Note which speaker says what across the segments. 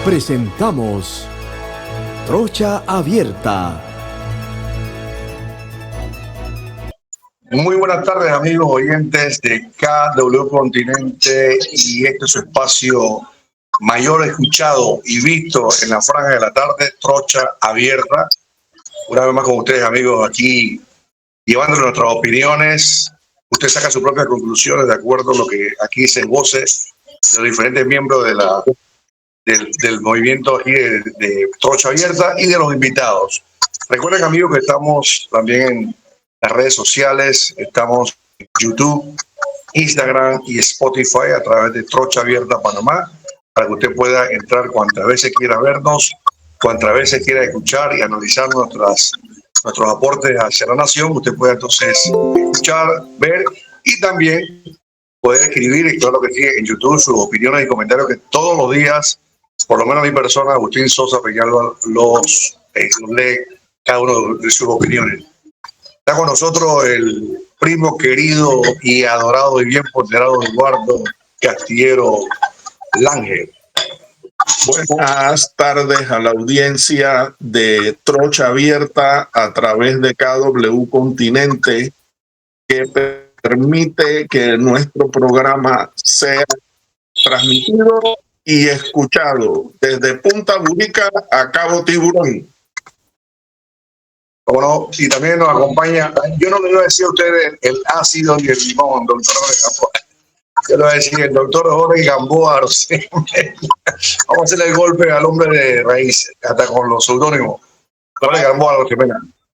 Speaker 1: presentamos Trocha Abierta.
Speaker 2: Muy buenas tardes, amigos oyentes de KW Continente, y este es su espacio mayor escuchado y visto en la franja de la tarde, Trocha Abierta. Una vez más con ustedes, amigos, aquí llevándole nuestras opiniones. Usted saca sus propias conclusiones de acuerdo a lo que aquí se voce de los diferentes miembros del movimiento aquí de Trocha Abierta y de los invitados. Recuerden, amigos, que estamos también en las redes sociales, estamos en YouTube, Instagram y Spotify a través de Trocha Abierta Panamá, para que usted pueda entrar cuantas veces quiera vernos, cuantas veces quiera escuchar y analizar nuestros aportes hacia la nación. Usted puede entonces escuchar, ver y también poder escribir, y todo lo que sigue en YouTube, sus opiniones y comentarios que todos los días, por lo menos mi persona, Agustín Sosa Peñalba, los lee cada uno de sus opiniones. Está con nosotros el primo querido y adorado y bien ponderado Eduardo Castillero Lange.
Speaker 3: Buenas tardes a la audiencia de Trocha Abierta a través de KW Continente, que permite que nuestro programa sea transmitido y escuchado desde Punta Burica a Cabo Tiburón.
Speaker 2: Bueno, y también nos acompaña, yo no le iba a decir a ustedes el ácido ni el limón, doctor Jorge Gamboa. Yo le voy a decir el doctor Jorge Gamboa. Vamos a hacerle el golpe al hombre de raíz, hasta con los seudónimos. Jorge Gamboa,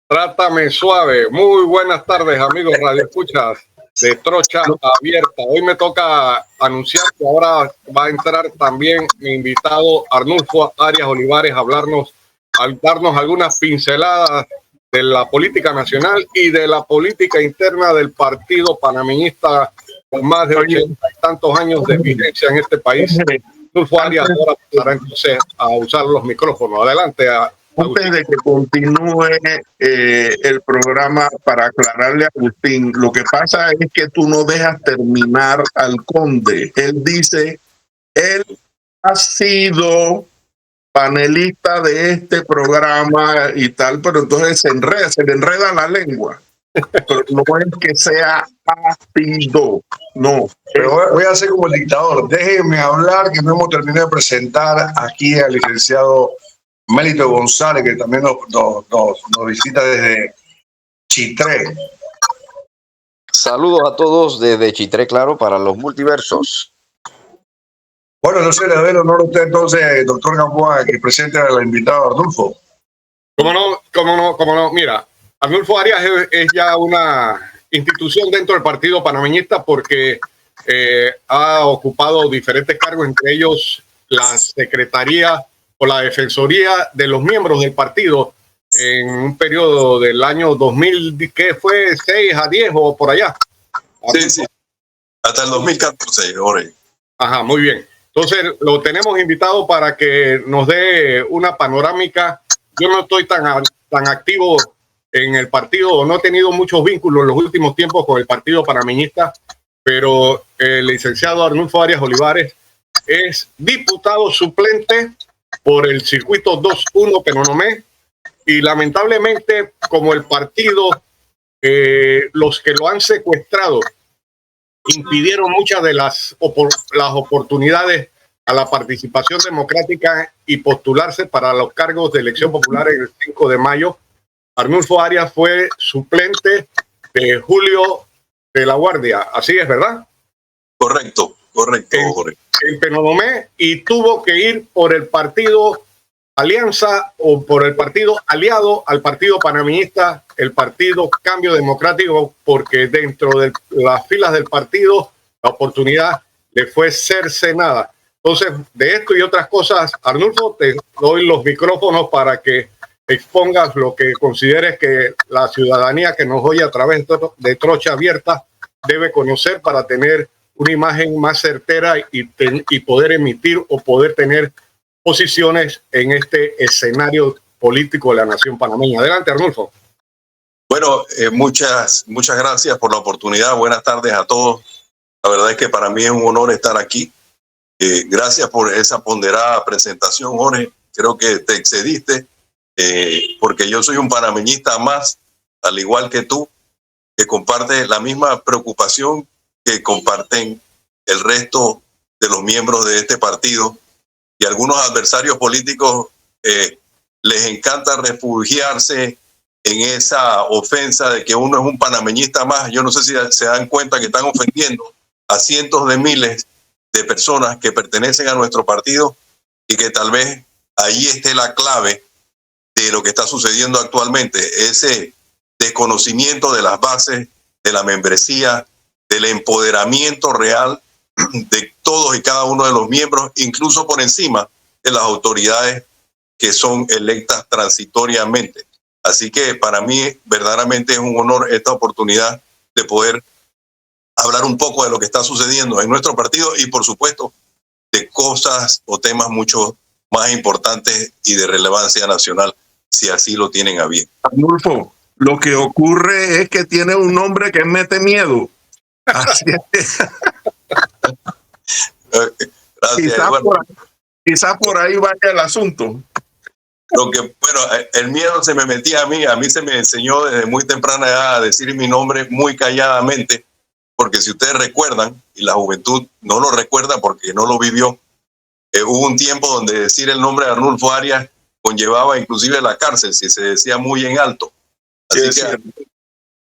Speaker 4: Trátame suave. Muy buenas tardes, amigos radioescuchas de Trocha Abierta. Hoy me toca anunciar que ahora va a entrar también mi invitado Arnulfo Arias Olivares a darnos algunas pinceladas de la política nacional y de la política interna del partido panameñista con más de 80 y tantos años de vigencia en este país. Arnulfo Arias ahora pasará entonces a usar los micrófonos. Adelante.
Speaker 3: Antes de que continúe el programa, para aclararle a Agustín, lo que pasa es que tú no dejas terminar al conde. Él dice, él ha sido panelista de este programa y tal, pero entonces se le enreda la lengua. Pero no es que sea ácido, no.
Speaker 2: Pero voy a hacer como el dictador. Déjenme hablar, que no hemos terminado de presentar aquí al licenciado Mélito González, que también nos visita desde Chitré.
Speaker 5: Saludos a todos desde Chitré, claro, para los multiversos.
Speaker 2: Bueno, no sé, le doy el honor a usted entonces, doctor Gamboa, que presente al invitado Arnulfo.
Speaker 4: Cómo no. Mira, Arnulfo Arias es ya una institución dentro del partido panameñista porque ha ocupado diferentes cargos, entre ellos la secretaría o la defensoría de los miembros del partido en un periodo del año 2000, que fue 6 a 10 o por allá.
Speaker 3: Sí. Hasta el 2014, Jorge.
Speaker 4: Ajá, muy bien. Entonces lo tenemos invitado para que nos dé una panorámica. Yo no estoy tan activo en el partido, o no he tenido muchos vínculos en los últimos tiempos con el partido panameñista, pero el licenciado Arnulfo Arias Olivares es diputado suplente por el circuito 2-1 Penonomé, y lamentablemente, como el partido, los que lo han secuestrado impidieron muchas de las oportunidades a la participación democrática y postularse para los cargos de elección popular el 5 de mayo. Arnulfo Arias fue suplente de Julio de la Guardia, así es, ¿verdad?
Speaker 3: Correcto.
Speaker 4: En Penonomé, y tuvo que ir por el partido alianza o por el partido aliado al partido panameñista, el partido Cambio Democrático, porque dentro de las filas del partido la oportunidad le fue cercenada. Entonces, de esto y otras cosas, Arnulfo, te doy los micrófonos para que expongas lo que consideres que la ciudadanía que nos oye a través de Trocha Abierta debe conocer para tener una imagen más certera y poder emitir o poder tener posiciones en este escenario político de la nación panameña. Adelante, Arnulfo.
Speaker 6: Bueno, muchas gracias por la oportunidad. Buenas tardes a todos. La verdad es que para mí es un honor estar aquí. Gracias por esa ponderada presentación, Jorge. Creo que te excediste, porque yo soy un panameñista más, al igual que tú, que comparte la misma preocupación que comparten el resto de los miembros de este partido, y algunos adversarios políticos les encanta refugiarse en esa ofensa de que uno es un panameñista más. Yo no sé si se dan cuenta que están ofendiendo a cientos de miles de personas que pertenecen a nuestro partido, y que tal vez ahí esté la clave de lo que está sucediendo actualmente, ese desconocimiento de las bases de la membresía, del empoderamiento real de todos y cada uno de los miembros, incluso por encima de las autoridades que son electas transitoriamente. Así que para mí verdaderamente es un honor esta oportunidad de poder hablar un poco de lo que está sucediendo en nuestro partido, y por supuesto de cosas o temas mucho más importantes y de relevancia nacional, si así lo tienen a bien.
Speaker 3: Arnulfo, lo que ocurre es que tiene un nombre que mete miedo. Así es que quizás por ahí vaya el asunto.
Speaker 6: El miedo se me metía a mí se me enseñó desde muy temprana edad a decir mi nombre muy calladamente, porque si ustedes recuerdan, y la juventud no lo recuerda porque no lo vivió, hubo un tiempo donde decir el nombre de Arnulfo Arias conllevaba inclusive la cárcel si se decía muy en alto. Así que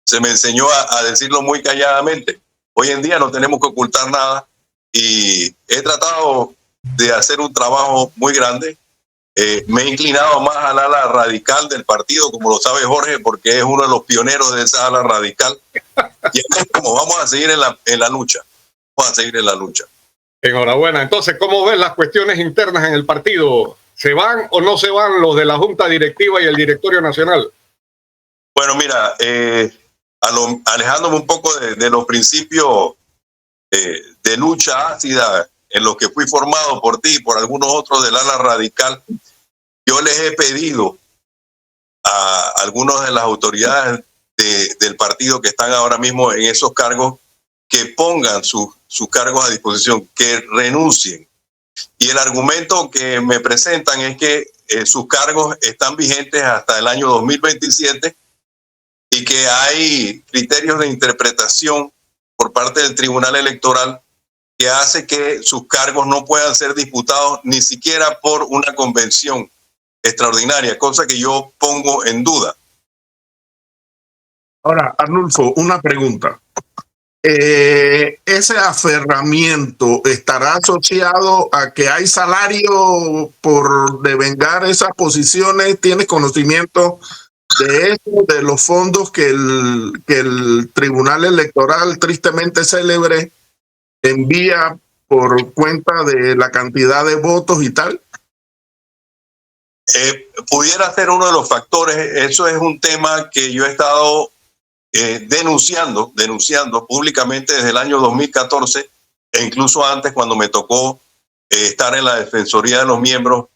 Speaker 6: se me enseñó a decirlo muy calladamente. Hoy en día no tenemos que ocultar nada, y he tratado de hacer un trabajo muy grande. Me he inclinado más al ala radical del partido, como lo sabe Jorge, porque es uno de los pioneros de esa ala radical. Y es como vamos a seguir en la lucha. Vamos a seguir en la lucha.
Speaker 4: Enhorabuena. Entonces, ¿cómo ven las cuestiones internas en el partido? ¿Se van o no se van los de la Junta Directiva y el Directorio Nacional?
Speaker 6: Bueno, mira, alejándome un poco de los principios de lucha ácida en los que fui formado por ti y por algunos otros del ala radical, yo les he pedido a algunas de las autoridades del partido que están ahora mismo en esos cargos que pongan sus cargos a disposición, que renuncien. Y el argumento que me presentan es que sus cargos están vigentes hasta el año 2027 y que hay criterios de interpretación por parte del Tribunal Electoral que hace que sus cargos no puedan ser disputados ni siquiera por una convención extraordinaria, cosa que yo pongo en duda.
Speaker 3: Ahora, Arnulfo, una pregunta. ¿Ese aferramiento estará asociado a que hay salario por devengar esas posiciones? ¿Tienes conocimiento de eso, de los fondos que el Tribunal Electoral, tristemente célebre, envía por cuenta de la cantidad de votos y tal?
Speaker 6: Pudiera ser uno de los factores. Eso es un tema que yo he estado denunciando públicamente desde el año 2014, e incluso antes, cuando me tocó estar en la Defensoría de los Miembros.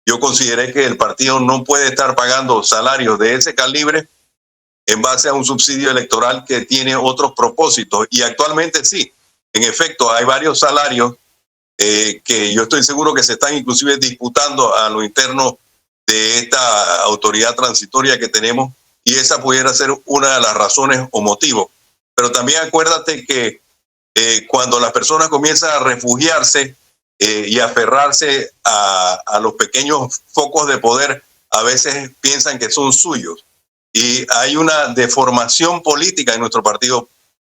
Speaker 6: Yo consideré que el partido no puede estar pagando salarios de ese calibre en base a un subsidio electoral que tiene otros propósitos. Y actualmente sí, en efecto, hay varios salarios que yo estoy seguro que se están inclusive disputando a lo interno de esta autoridad transitoria que tenemos, y esa pudiera ser una de las razones o motivos. Pero también acuérdate que cuando las personas comienzan a refugiarse y aferrarse a los pequeños focos de poder, a veces piensan que son suyos. Y hay una deformación política en nuestro partido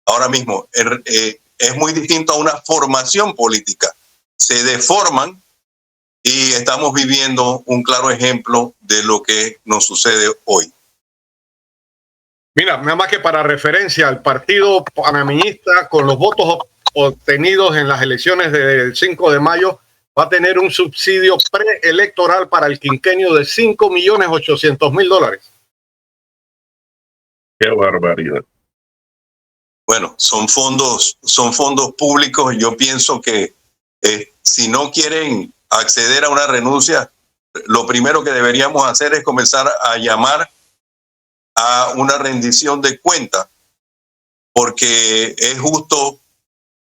Speaker 6: ahora mismo. Es muy distinto a una formación política. Se deforman, y estamos viviendo un claro ejemplo de lo que nos sucede hoy.
Speaker 4: Mira, nada más que para referencia, el partido panameñista, con los votos obtenidos en las elecciones del 5 de mayo, va a tener un subsidio preelectoral para el quinquenio de $5.800.000.
Speaker 3: ¡Qué barbaridad!
Speaker 6: Bueno, son fondos públicos. Yo pienso que si no quieren acceder a una renuncia, lo primero que deberíamos hacer es comenzar a llamar a una rendición de cuentas, porque es justo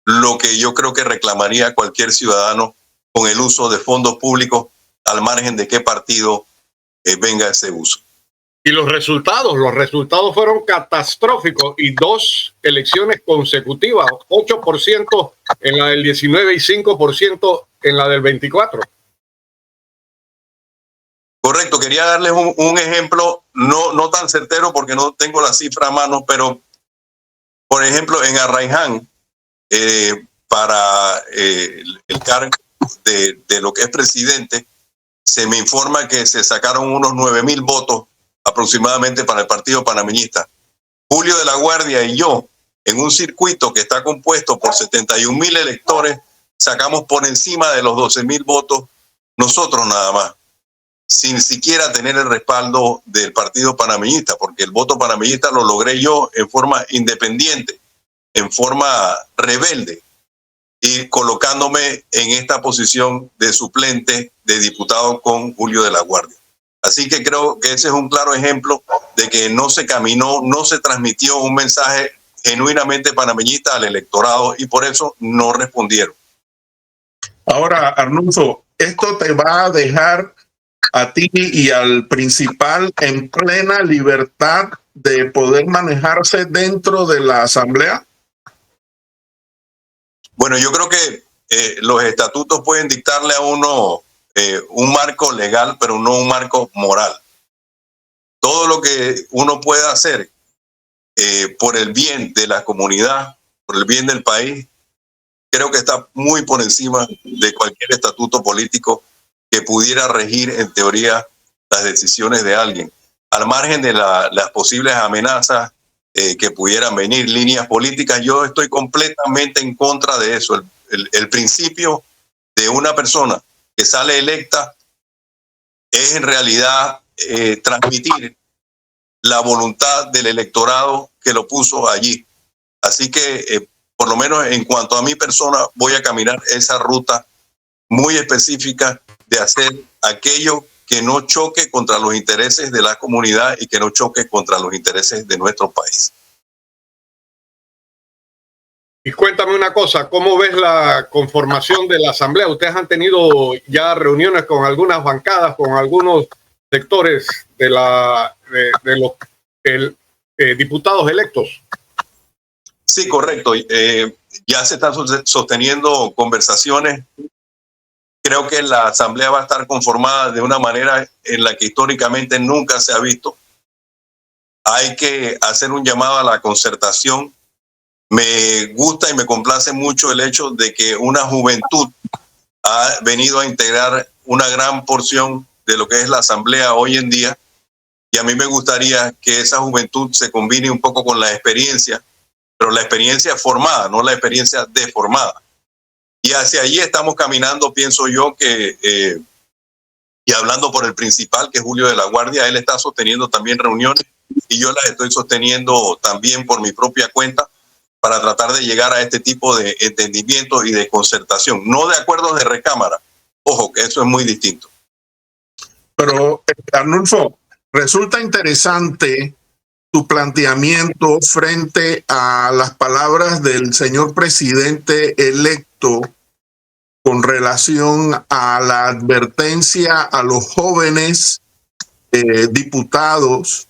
Speaker 6: lo que yo creo que reclamaría cualquier ciudadano con el uso de fondos públicos, al margen de qué partido venga ese uso.
Speaker 4: Y los resultados fueron catastróficos y 2 elecciones consecutivas, 8% en la del 19 y 5% en la del 24.
Speaker 6: Correcto, quería darles un ejemplo, no tan certero porque no tengo la cifra a mano, pero por ejemplo en Arraiján, para el cargo de lo que es presidente, se me informa que se sacaron unos 9,000 votos aproximadamente para el partido panameñista. Julio de la Guardia y yo, en un circuito que está compuesto por 71,000 electores, sacamos por encima de los 12,000 votos, nosotros nada más, sin siquiera tener el respaldo del partido panameñista, porque el voto panameñista lo logré yo en forma independiente, en forma rebelde, y colocándome en esta posición de suplente de diputado con Julio de la Guardia. Así que creo que ese es un claro ejemplo de que no se caminó, no se transmitió un mensaje genuinamente panameñista al electorado y por eso no respondieron.
Speaker 3: Ahora, Arnulfo, esto te va a dejar a ti y al principal en plena libertad de poder manejarse dentro de la asamblea.
Speaker 6: Bueno, yo creo que los estatutos pueden dictarle a uno un marco legal, pero no un marco moral. Todo lo que uno pueda hacer por el bien de la comunidad, por el bien del país, creo que está muy por encima de cualquier estatuto político que pudiera regir en teoría las decisiones de alguien, al margen de las posibles amenazas que pudieran venir, líneas políticas. Yo estoy completamente en contra de eso. El principio de una persona que sale electa es en realidad transmitir la voluntad del electorado que lo puso allí. Así que, por lo menos en cuanto a mi persona, voy a caminar esa ruta muy específica de hacer aquello que no choque contra los intereses de la comunidad y que no choque contra los intereses de nuestro país.
Speaker 4: Y cuéntame una cosa, ¿cómo ves la conformación de la asamblea? Ustedes han tenido ya reuniones con algunas bancadas, con algunos sectores de los diputados electos.
Speaker 6: Sí, correcto. Ya se están sosteniendo conversaciones. Creo que la asamblea va a estar conformada de una manera en la que históricamente nunca se ha visto. Hay que hacer un llamado a la concertación. Me gusta y me complace mucho el hecho de que una juventud ha venido a integrar una gran porción de lo que es la asamblea hoy en día. Y a mí me gustaría que esa juventud se combine un poco con la experiencia, pero la experiencia formada, no la experiencia deformada. Y hacia allí estamos caminando, pienso yo que, y hablando por el principal, que es Julio de la Guardia, él está sosteniendo también reuniones y yo las estoy sosteniendo también por mi propia cuenta para tratar de llegar a este tipo de entendimientos y de concertación, no de acuerdos de recámara. Ojo, que eso es muy distinto.
Speaker 3: Pero, Arnulfo, resulta interesante tu planteamiento frente a las palabras del señor presidente electo con relación a la advertencia a los jóvenes diputados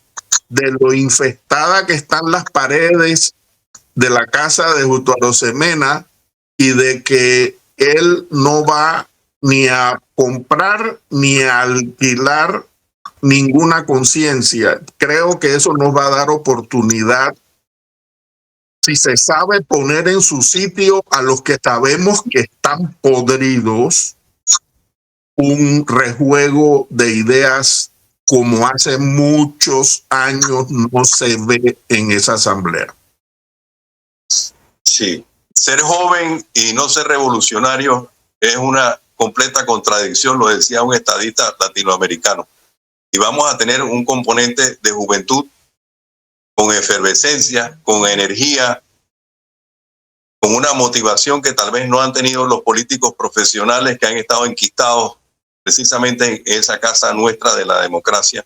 Speaker 3: de lo infestada que están las paredes de la casa de Justo Arosemena y de que él no va ni a comprar ni a alquilar ninguna conciencia. Creo que eso nos va a dar oportunidad, si se sabe poner en su sitio a los que sabemos que están podridos, un rejuego de ideas como hace muchos años no se ve en esa asamblea.
Speaker 6: Sí, ser joven y no ser revolucionario es una completa contradicción, lo decía un estadista latinoamericano. Y vamos a tener un componente de juventud con efervescencia, con energía, con una motivación que tal vez no han tenido los políticos profesionales que han estado enquistados precisamente en esa casa nuestra de la democracia.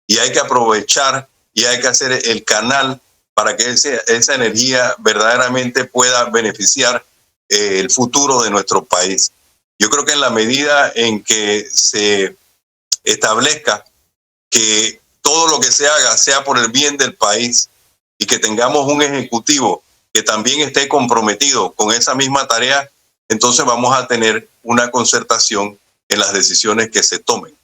Speaker 6: Y hay que aprovechar y hay que hacer el canal para que esa energía verdaderamente pueda beneficiar el futuro de nuestro país. Yo creo que en la medida en que se establezca que todo lo que se haga sea por el bien del país y que tengamos un ejecutivo que también esté comprometido con esa misma tarea, entonces vamos a tener una concertación en las decisiones que se tomen.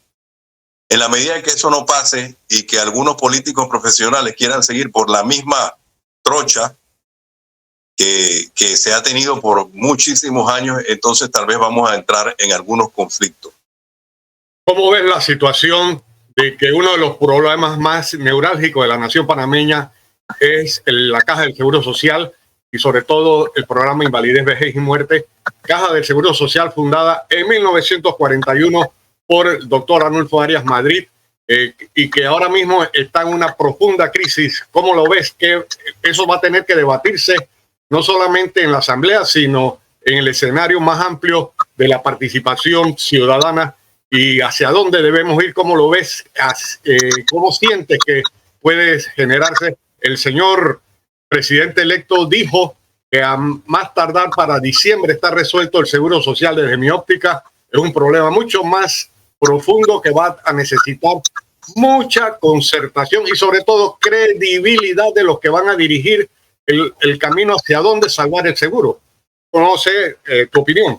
Speaker 6: En la medida en que eso no pase y que algunos políticos profesionales quieran seguir por la misma trocha que se ha tenido por muchísimos años, entonces tal vez vamos a entrar en algunos conflictos.
Speaker 4: ¿Cómo ves la situación de que uno de los problemas más neurálgicos de la nación panameña es la Caja del Seguro Social y sobre todo el programa Invalidez, Vejez y Muerte? Caja del Seguro Social fundada en 1941 por el doctor Arnulfo Arias Madrid y que ahora mismo está en una profunda crisis. ¿Cómo lo ves? Que eso va a tener que debatirse no solamente en la Asamblea, sino en el escenario más amplio de la participación ciudadana y hacia dónde debemos ir. ¿Cómo lo ves? ¿Cómo sientes que puede generarse? El señor presidente electo dijo que a más tardar para diciembre está resuelto el seguro social. Desde mi óptica es un problema mucho más profundo que va a necesitar mucha concertación y sobre todo credibilidad de los que van a dirigir el camino hacia dónde salvar el seguro. No sé tu opinión.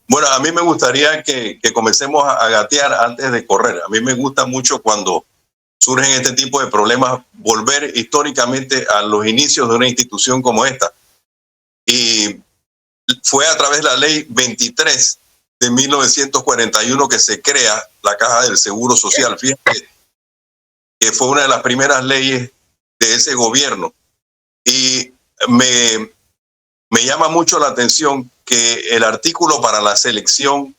Speaker 6: Bueno, a mí me gustaría que comencemos a gatear antes de correr. A mí me gusta mucho cuando surgen este tipo de problemas, volver históricamente a los inicios de una institución como esta. Y fue a través de la ley 23 de 1941 que se crea la Caja del Seguro Social. Fíjate que fue una de las primeras leyes de ese gobierno. Y me llama mucho la atención que el artículo para la selección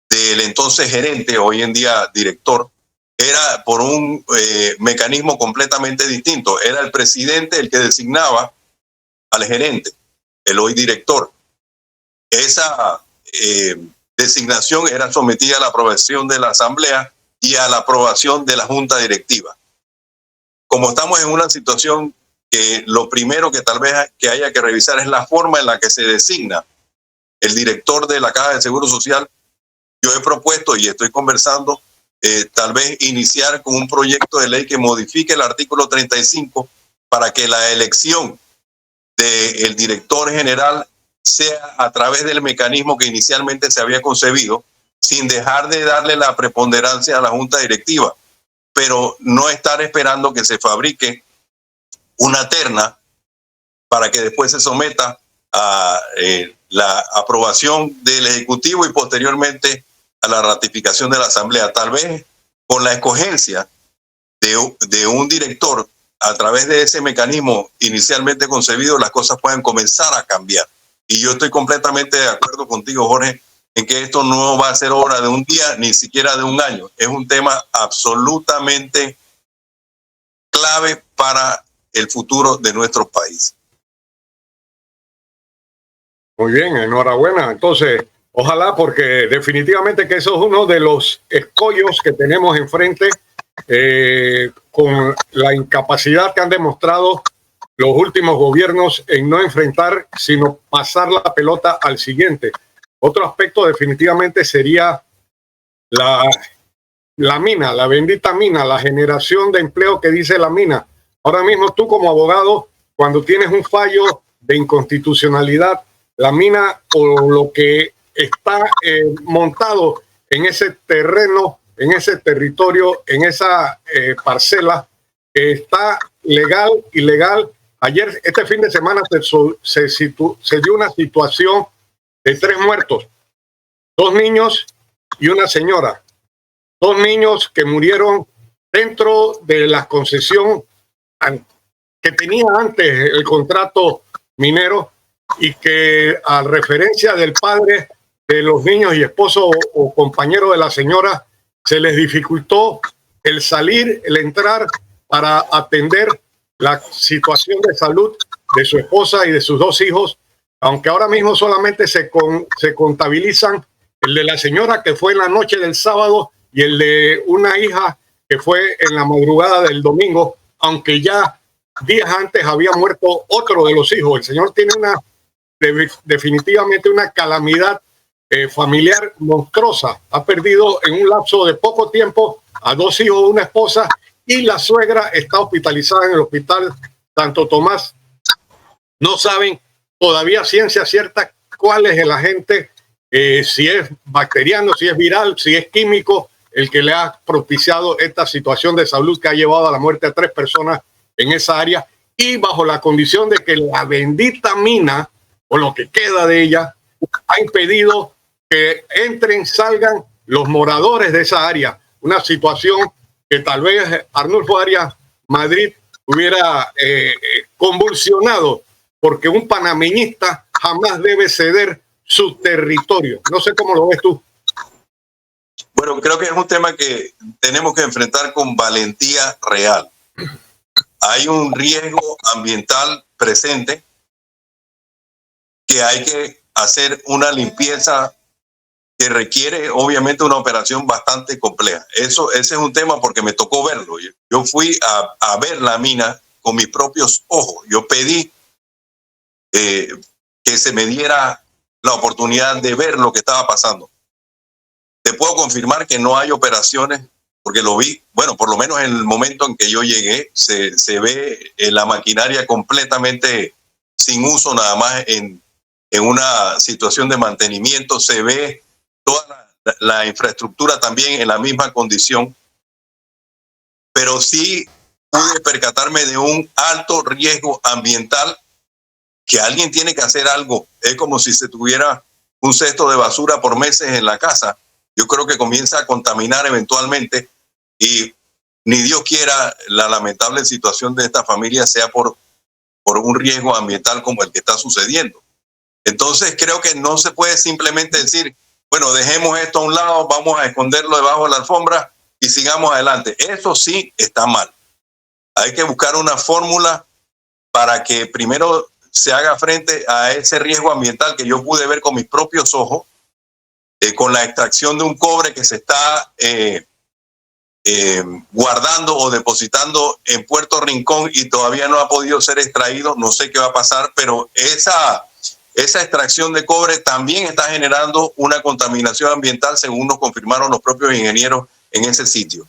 Speaker 6: del entonces gerente, hoy en día director, era por un mecanismo completamente distinto. Era el presidente el que designaba al gerente, el hoy director. Esa designación era sometida a la aprobación de la Asamblea y a la aprobación de la Junta Directiva. Como estamos en una situación que lo primero que tal vez que haya que revisar es la forma en la que se designa el director de la Caja de Seguro Social, yo he propuesto y estoy conversando tal vez iniciar con un proyecto de ley que modifique el artículo 35 para que la elección del director general sea a través del mecanismo que inicialmente se había concebido, sin dejar de darle la preponderancia a la Junta Directiva, pero no estar esperando que se fabrique una terna para que después se someta a la aprobación del Ejecutivo y posteriormente a la ratificación de la Asamblea. Tal vez con la escogencia de un director a través de ese mecanismo inicialmente concebido, las cosas puedan comenzar a cambiar. Y yo estoy completamente de acuerdo contigo, Jorge, en que esto no va a ser obra de un día, ni siquiera de un año. Es un tema absolutamente clave para el futuro de nuestro país.
Speaker 4: Muy bien, enhorabuena. Entonces, ojalá, porque definitivamente que eso es uno de los escollos que tenemos enfrente con la incapacidad que han demostrado los últimos gobiernos en no enfrentar, sino pasar la pelota al siguiente. Otro aspecto definitivamente sería la mina, la bendita mina, la generación de empleo que dice la mina. Ahora mismo tú como abogado, cuando tienes un fallo de inconstitucionalidad, la mina o lo que está montado en ese terreno, en ese territorio, en esa parcela, está ilegal. Ayer, este fin de semana, se dio una situación de 3 muertos, 2 niños y una señora. 2 niños que murieron dentro de la concesión que tenía antes el contrato minero y que a referencia del padre de los niños y esposo o compañero de la señora se les dificultó el salir, el entrar para atender la situación de salud de su esposa y de sus 2 hijos, aunque ahora mismo solamente se contabilizan el de la señora que fue en la noche del sábado y el de una hija que fue en la madrugada del domingo, aunque ya días antes había muerto otro de los hijos. El señor tiene una definitivamente una calamidad familiar monstruosa. Ha perdido en un lapso de poco tiempo a 2 hijos, una esposa, y la suegra está hospitalizada en el hospital Santo Tomás. No saben todavía ciencia cierta cuál es el agente, si es bacteriano, si es viral, si es químico, el que le ha propiciado esta situación de salud que ha llevado a la muerte de 3 personas en esa área, y bajo la condición de que la bendita mina, o lo que queda de ella, ha impedido que entren, salgan los moradores de esa área. Una situación que tal vez Arnulfo Arias Madrid hubiera convulsionado, porque un panameñista jamás debe ceder su territorio. No sé cómo lo ves tú.
Speaker 6: Bueno, creo que es un tema que tenemos que enfrentar con valentía real. Hay un riesgo ambiental presente que hay que hacer una limpieza que requiere obviamente una operación bastante compleja. Ese es un tema porque me tocó verlo. Yo fui a ver la mina con mis propios ojos. Yo pedí que se me diera la oportunidad de ver lo que estaba pasando. Te puedo confirmar que no hay operaciones, porque lo vi, bueno, por lo menos en el momento en que yo llegué, se ve la maquinaria completamente sin uso, nada más en una situación de mantenimiento. Se ve toda la infraestructura también en la misma condición, pero sí pude percatarme de un alto riesgo ambiental, que alguien tiene que hacer algo. Es como si se tuviera un cesto de basura por meses en la casa. Yo creo que comienza a contaminar eventualmente, y ni Dios quiera la lamentable situación de esta familia sea por un riesgo ambiental como el que está sucediendo. Entonces creo que no se puede simplemente decir, bueno, dejemos esto a un lado, vamos a esconderlo debajo de la alfombra y sigamos adelante. Eso sí está mal. Hay que buscar una fórmula para que primero se haga frente a ese riesgo ambiental que yo pude ver con mis propios ojos, con la extracción de un cobre que se está guardando o depositando en Puerto Rincón y todavía no ha podido ser extraído. No sé qué va a pasar, pero esa extracción de cobre también está generando una contaminación ambiental, según nos confirmaron los propios ingenieros en ese sitio.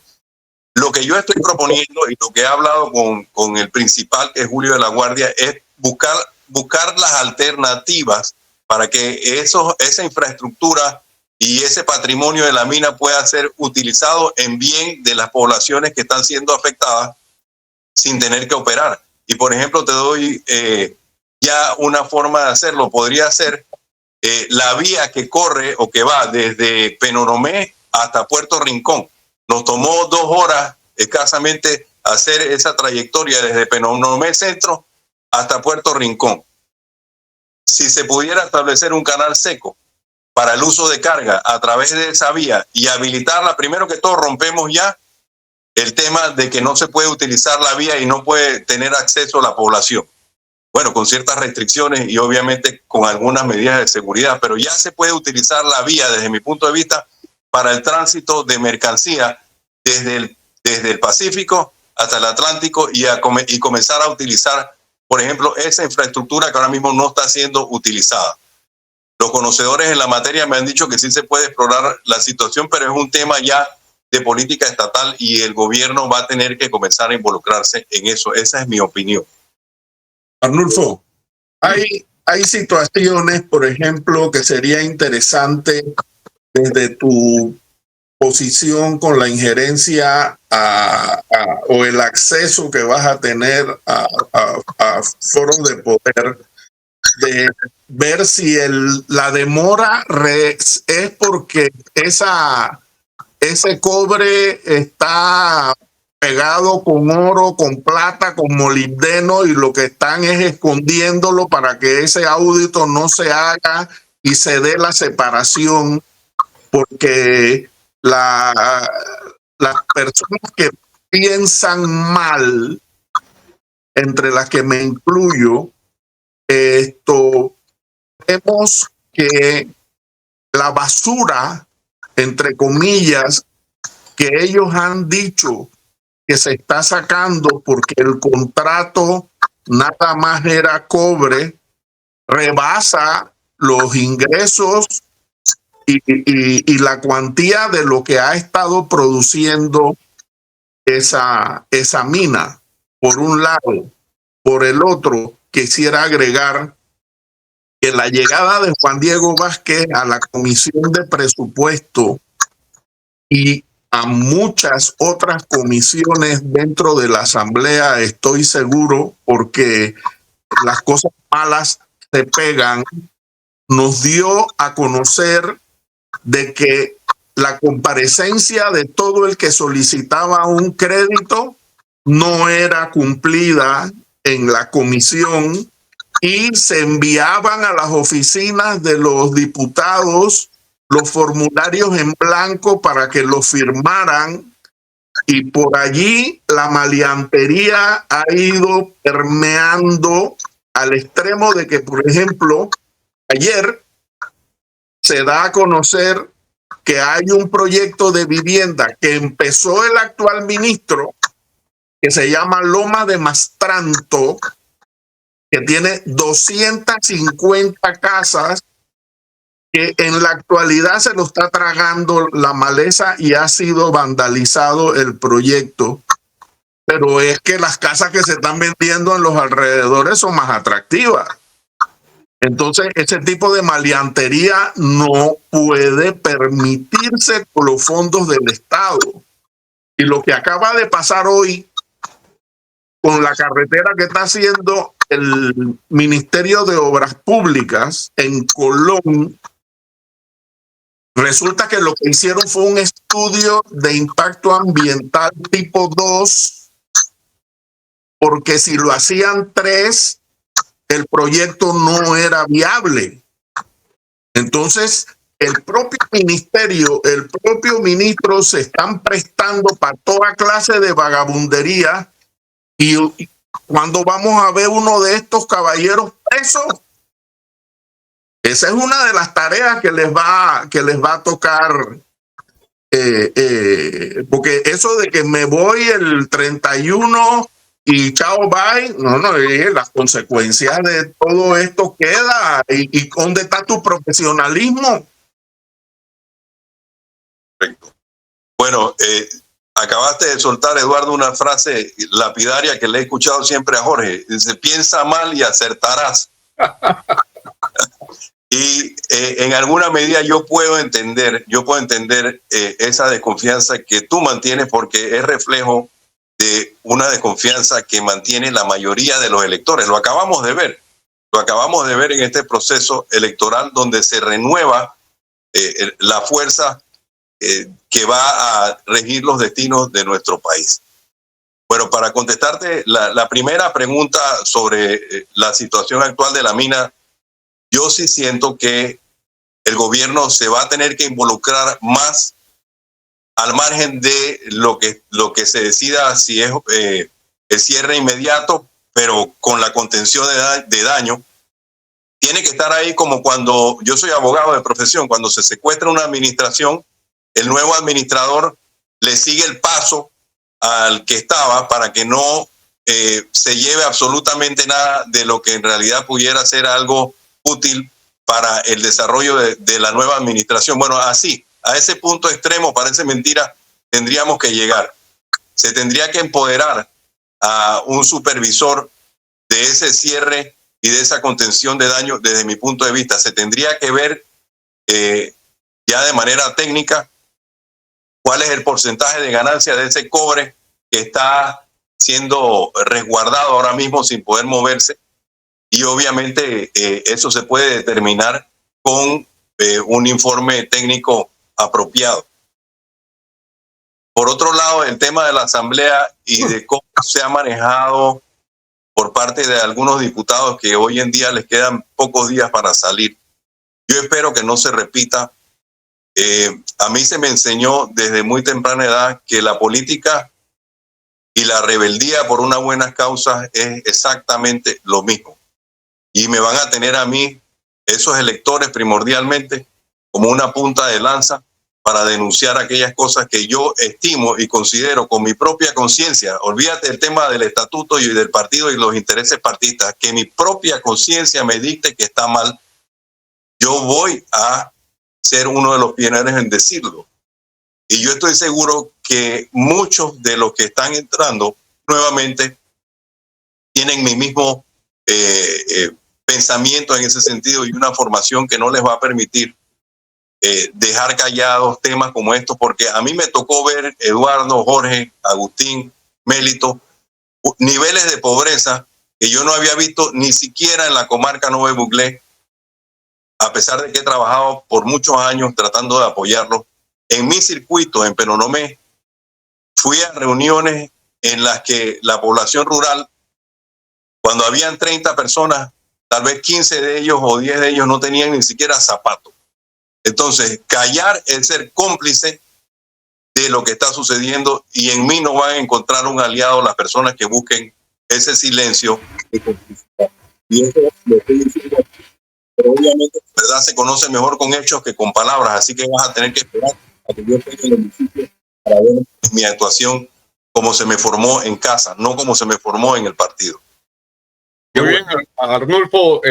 Speaker 6: Lo que yo estoy proponiendo y lo que he hablado con el principal, que es Julio de la Guardia, es buscar las alternativas para que esa infraestructura y ese patrimonio de la mina pueda ser utilizado en bien de las poblaciones que están siendo afectadas sin tener que operar. Y por ejemplo, te doy ya una forma de hacerlo. Podría ser la vía que corre o que va desde Penonomé hasta Puerto Rincón. Nos tomó 2 horas escasamente hacer esa trayectoria desde Penonomé Centro hasta Puerto Rincón. Si se pudiera establecer un canal seco para el uso de carga a través de esa vía y habilitarla, primero que todo rompemos ya el tema de que no se puede utilizar la vía y no puede tener acceso a la población. Bueno, con ciertas restricciones y obviamente con algunas medidas de seguridad, pero ya se puede utilizar la vía desde mi punto de vista para el tránsito de mercancía desde el Pacífico hasta el Atlántico y comenzar a utilizar, por ejemplo, esa infraestructura que ahora mismo no está siendo utilizada. Los conocedores en la materia me han dicho que sí se puede explorar la situación, pero es un tema ya de política estatal y el gobierno va a tener que comenzar a involucrarse en eso. Esa es mi opinión.
Speaker 3: Arnulfo, hay situaciones, por ejemplo, que sería interesante desde tu posición con la injerencia o el acceso que vas a tener a foros de poder, de ver si la demora es porque ese cobre está pegado con oro, con plata, con molibdeno, y lo que están es escondiéndolo para que ese audito no se haga y se dé la separación, porque las personas que piensan mal, entre las que me incluyo, vemos que la basura, entre comillas, que ellos han dicho que se está sacando porque el contrato nada más era cobre, rebasa los ingresos y la cuantía de lo que ha estado produciendo esa mina, por un lado. Por el otro, quisiera agregar que la llegada de Juan Diego Vázquez a la Comisión de Presupuesto y a muchas otras comisiones dentro de la Asamblea, estoy seguro, porque las cosas malas se pegan, nos dio a conocer de que la comparecencia de todo el que solicitaba un crédito no era cumplida en la comisión y se enviaban a las oficinas de los diputados los formularios en blanco para que los firmaran, y por allí la maleantería ha ido permeando al extremo de que, por ejemplo, ayer se da a conocer que hay un proyecto de vivienda que empezó el actual ministro, que se llama Loma de Mastranto, que tiene 250 casas, que en la actualidad se lo está tragando la maleza y ha sido vandalizado el proyecto. Pero es que las casas que se están vendiendo en los alrededores son más atractivas. Entonces, ese tipo de maleantería no puede permitirse con los fondos del Estado. Y lo que acaba de pasar hoy con la carretera que está haciendo el Ministerio de Obras Públicas en Colón, resulta que lo que hicieron fue un estudio de impacto ambiental tipo 2, porque si lo hacían 3, el proyecto no era viable. Entonces, el propio ministerio, el propio ministro se están prestando para toda clase de vagabundería. Y cuando vamos a ver uno de estos caballeros presos, esa es una de las tareas que les va a tocar, porque eso de que me voy el 31 y chao, bye, no, las consecuencias de todo esto queda. ¿Y dónde está tu profesionalismo?
Speaker 6: Perfecto. Bueno, acabaste de soltar, Eduardo, una frase lapidaria que le he escuchado siempre a Jorge. Dice, piensa mal y acertarás. Y en alguna medida yo puedo entender esa desconfianza que tú mantienes, porque es reflejo de una desconfianza que mantiene la mayoría de los electores. Lo acabamos de ver en este proceso electoral donde se renueva la fuerza que va a regir los destinos de nuestro país. Bueno, para contestarte la primera pregunta sobre la situación actual de la mina, yo sí siento que el gobierno se va a tener que involucrar más al margen de lo que se decida, si es el cierre inmediato, pero con la contención de daño. Tiene que estar ahí, como cuando yo soy abogado de profesión, cuando se secuestra una administración, el nuevo administrador le sigue el paso al que estaba para que no se lleve absolutamente nada de lo que en realidad pudiera ser algo útil para el desarrollo de la nueva administración. Bueno, así, a ese punto extremo, parece mentira, tendríamos que llegar. Se tendría que empoderar a un supervisor de ese cierre y de esa contención de daño desde mi punto de vista. Se tendría que ver ya de manera técnica cuál es el porcentaje de ganancia de ese cobre que está siendo resguardado ahora mismo sin poder moverse. Y obviamente eso se puede determinar con un informe técnico apropiado. Por otro lado, el tema de la Asamblea y de cómo se ha manejado por parte de algunos diputados que hoy en día les quedan pocos días para salir. Yo espero que no se repita. A mí se me enseñó desde muy temprana edad que la política y la rebeldía por unas buenas causas es exactamente lo mismo. Y me van a tener a mí, esos electores primordialmente, como una punta de lanza para denunciar aquellas cosas que yo estimo y considero con mi propia conciencia. Olvídate del tema del estatuto y del partido y los intereses partidistas, que mi propia conciencia me dicte que está mal. Yo voy a ser uno de los pioneros en decirlo. Y yo estoy seguro que muchos de los que están entrando nuevamente tienen mi mismo pensamiento en ese sentido y una formación que no les va a permitir dejar callados temas como estos, porque a mí me tocó ver, Eduardo, Jorge, Agustín, Mélito, niveles de pobreza que yo no había visto ni siquiera en la comarca Nueve Buglé, a pesar de que he trabajado por muchos años tratando de apoyarlos. En mi circuito, en Penonomé, fui a reuniones en las que la población rural, cuando habían 30 personas, tal vez 15 de ellos o 10 de ellos no tenían ni siquiera zapatos. Entonces, callar es ser cómplice de lo que está sucediendo, y en mí no van a encontrar un aliado las personas que busquen ese silencio de complicidad. Y eso lo estoy diciendo, pero obviamente la verdad se conoce mejor con hechos que con palabras, así que vas a tener que esperar a que yo esté en el hemiciclo para ver mi actuación como se me formó en casa, no como se me formó en el partido.
Speaker 4: Muy bien, Arnulfo,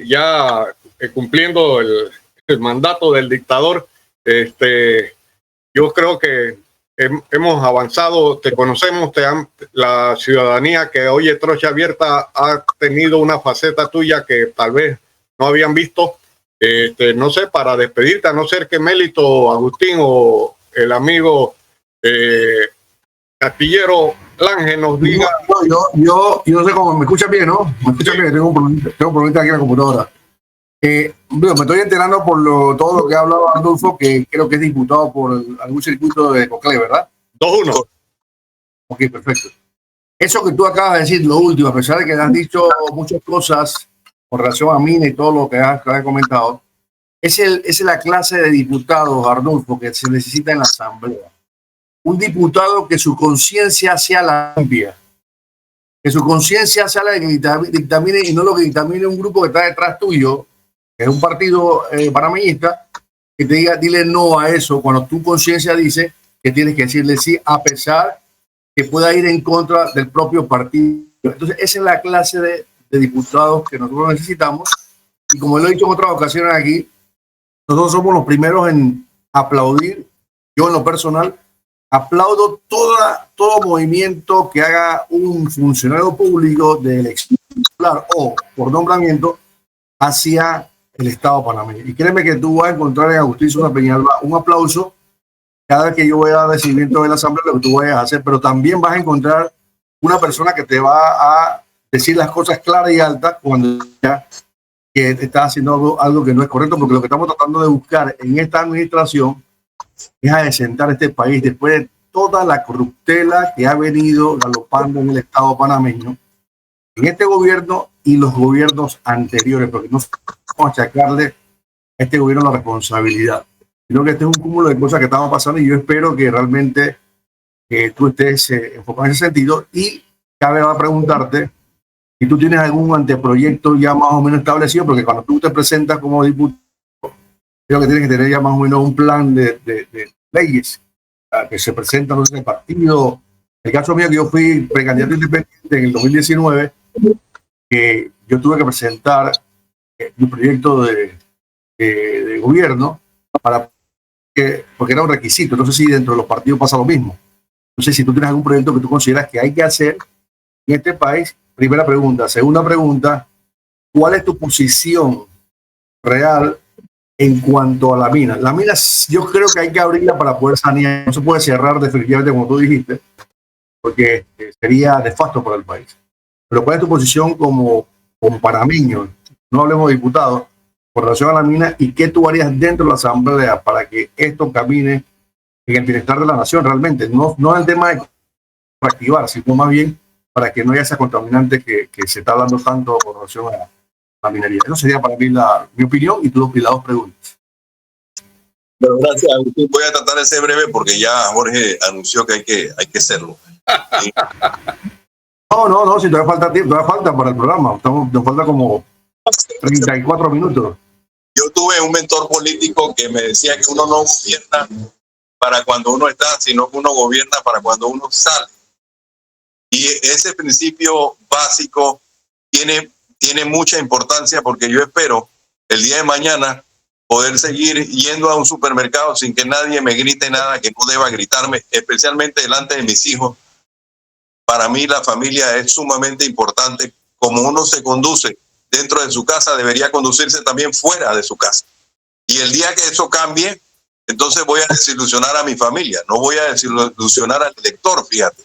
Speaker 4: ya cumpliendo el mandato del dictador, yo creo que hemos avanzado, te conocemos, la ciudadanía que oye Trocha Abierta ha tenido una faceta tuya que tal vez no habían visto. No sé, para despedirte, a no ser que Mélito, Agustín o el amigo Castillero Lange nos diga.
Speaker 7: Yo no sé cómo me escuchan bien, ¿no? Me escuchan bien, tengo un problema aquí en la computadora. Me estoy enterando por todo lo que ha hablado Arnulfo, que creo que es diputado por algún circuito de Coclé, ¿verdad?
Speaker 4: 2-1.
Speaker 7: Ok, perfecto. Eso que tú acabas de decir, lo último, a pesar de que has dicho muchas cosas con relación a Mina y todo lo que has comentado, es la clase de diputados, Arnulfo, que se necesita en la Asamblea. Un diputado que su conciencia sea la limpia, que su conciencia sea la que dictamine y no lo que dictamine un grupo que está detrás tuyo, que es un partido panameñista, que te diga, dile no a eso, cuando tu conciencia dice que tienes que decirle sí, a pesar que pueda ir en contra del propio partido. Entonces, esa es la clase de diputados que nosotros necesitamos. Y como lo he dicho en otras ocasiones aquí, nosotros somos los primeros en aplaudir. Yo, en lo personal, aplaudo todo movimiento que haga un funcionario público de elección o por nombramiento hacia el Estado panameño. Y créeme que tú vas a encontrar en Agustín Sosa Peñalba un aplauso cada vez que yo voy a dar recibimiento de la Asamblea, lo que tú vayas a hacer, pero también vas a encontrar una persona que te va a decir las cosas claras y altas cuando ya que está haciendo algo que no es correcto, porque lo que estamos tratando de buscar en esta administración es adecentar este país después de toda la corruptela que ha venido galopando en el Estado panameño, en este gobierno y los gobiernos anteriores, porque no vamos a achacarle a este gobierno la responsabilidad, sino que este es un cúmulo de cosas que estamos pasando, y yo espero que realmente tú estés enfocado en ese sentido. Y cabe preguntarte si tú tienes algún anteproyecto ya más o menos establecido, porque cuando tú te presentas como diputado, creo que tienes que tener ya más o menos un plan de leyes que se presentan en el partido. En el caso mío, que yo fui precandidato independiente en el 2019, que yo tuve que presentar un proyecto de gobierno porque era un requisito. No sé si dentro de los partidos pasa lo mismo. No sé si tú tienes algún proyecto que tú consideras que hay que hacer en este país. Primera pregunta. Segunda pregunta, ¿cuál es tu posición real en cuanto a la mina? La mina, yo creo que hay que abrirla para poder sanear. No se puede cerrar definitivamente, como tú dijiste, porque sería nefasto para el país. Pero ¿cuál es tu posición como panameño? No hablemos de diputados, con relación a la mina, y qué tú harías dentro de la Asamblea para que esto camine en el bienestar de la nación realmente. No el tema de reactivar, sino más bien para que no haya esa contaminante que se está hablando tanto con relación a la minería. Eso sería para mí mi opinión, y tú las dos preguntas.
Speaker 6: Pero gracias, Agustín. Voy a tratar de ser breve porque ya Jorge anunció que hay que hacerlo.
Speaker 7: No, si todavía falta tiempo, todavía falta para el programa. Nos falta como 34 minutos.
Speaker 6: Yo Yo tuve un mentor político que me decía que uno no gobierna para cuando uno está, sino que uno gobierna para cuando uno sale. Y ese principio básico tiene mucha importancia, porque yo espero el día de mañana poder seguir yendo a un supermercado sin que nadie me grite nada que no deba gritarme, especialmente delante de mis hijos. Para mí la familia es sumamente importante. Como uno se conduce dentro de su casa, debería conducirse también fuera de su casa. Y el día que eso cambie, entonces voy a desilusionar a mi familia, no voy a desilusionar al elector, fíjate.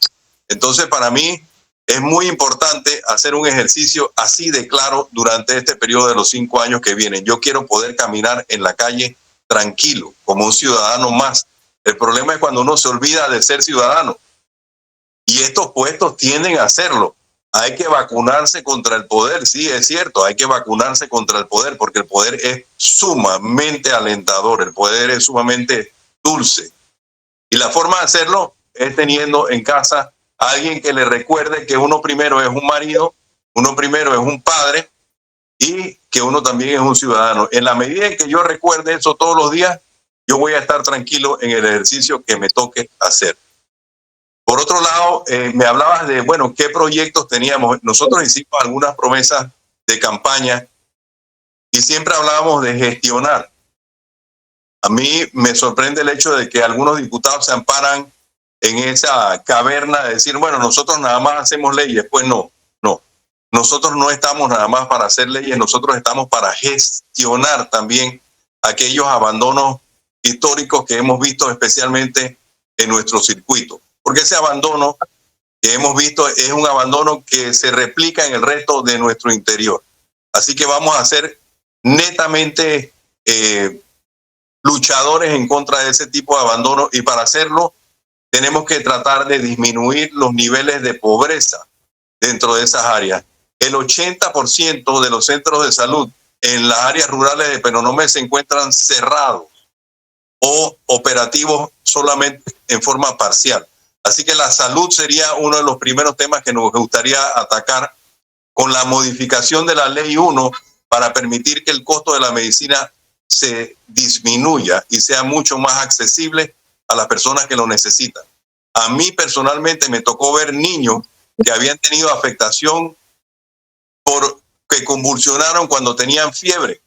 Speaker 6: Entonces, para mí es muy importante hacer un ejercicio así de claro durante este periodo de los 5 años que vienen. Yo quiero poder caminar en la calle tranquilo, como un ciudadano más. El problema es cuando uno se olvida de ser ciudadano. Y estos puestos tienden a hacerlo. Hay que vacunarse contra el poder, sí, es cierto, hay que vacunarse contra el poder, porque el poder es sumamente alentador, el poder es sumamente dulce. Y la forma de hacerlo es teniendo en casa a alguien que le recuerde que uno primero es un marido, uno primero es un padre y que uno también es un ciudadano. En la medida en que yo recuerde eso todos los días, yo voy a estar tranquilo en el ejercicio que me toque hacer. Por otro lado, me hablabas de, bueno, ¿qué proyectos teníamos? Nosotros hicimos algunas promesas de campaña y siempre hablábamos de gestionar. A mí me sorprende el hecho de que algunos diputados se amparan en esa caverna de decir, bueno, nosotros nada más hacemos leyes. Pues no. Nosotros no estamos nada más para hacer leyes, nosotros estamos para gestionar también aquellos abandonos históricos que hemos visto especialmente en nuestro circuito. Porque ese abandono que hemos visto es un abandono que se replica en el resto de nuestro interior. Así que vamos a ser netamente luchadores en contra de ese tipo de abandono, y para hacerlo tenemos que tratar de disminuir los niveles de pobreza dentro de esas áreas. El 80% de los centros de salud en las áreas rurales de Penonomé se encuentran cerrados o operativos solamente en forma parcial. Así que la salud sería uno de los primeros temas que nos gustaría atacar con la modificación de la Ley 1 para permitir que el costo de la medicina se disminuya y sea mucho más accesible a las personas que lo necesitan. A mí personalmente me tocó ver niños que habían tenido afectación porque convulsionaron cuando tenían fiebre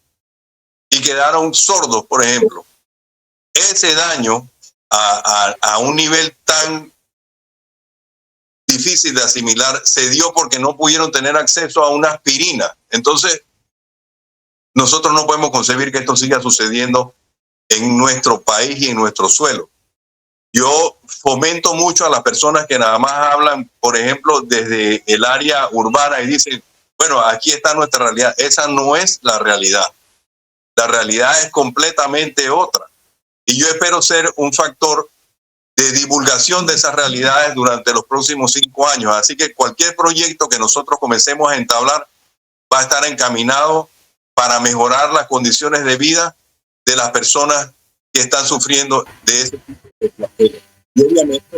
Speaker 6: y quedaron sordos, por ejemplo. Ese daño a un nivel tan difícil de asimilar se dio porque no pudieron tener acceso a una aspirina. Entonces, nosotros no podemos concebir que esto siga sucediendo en nuestro país y en nuestro suelo. Yo fomento mucho a las personas que nada más hablan, por ejemplo, desde el área urbana y dicen, bueno, aquí está nuestra realidad. Esa no es la realidad. La realidad es completamente otra. Y yo espero ser un factor de divulgación de esas realidades durante los próximos 5 años. Así que cualquier proyecto que nosotros comencemos a entablar va a estar encaminado para mejorar las condiciones de vida de las personas que están sufriendo de ese tipo de placeres. Y obviamente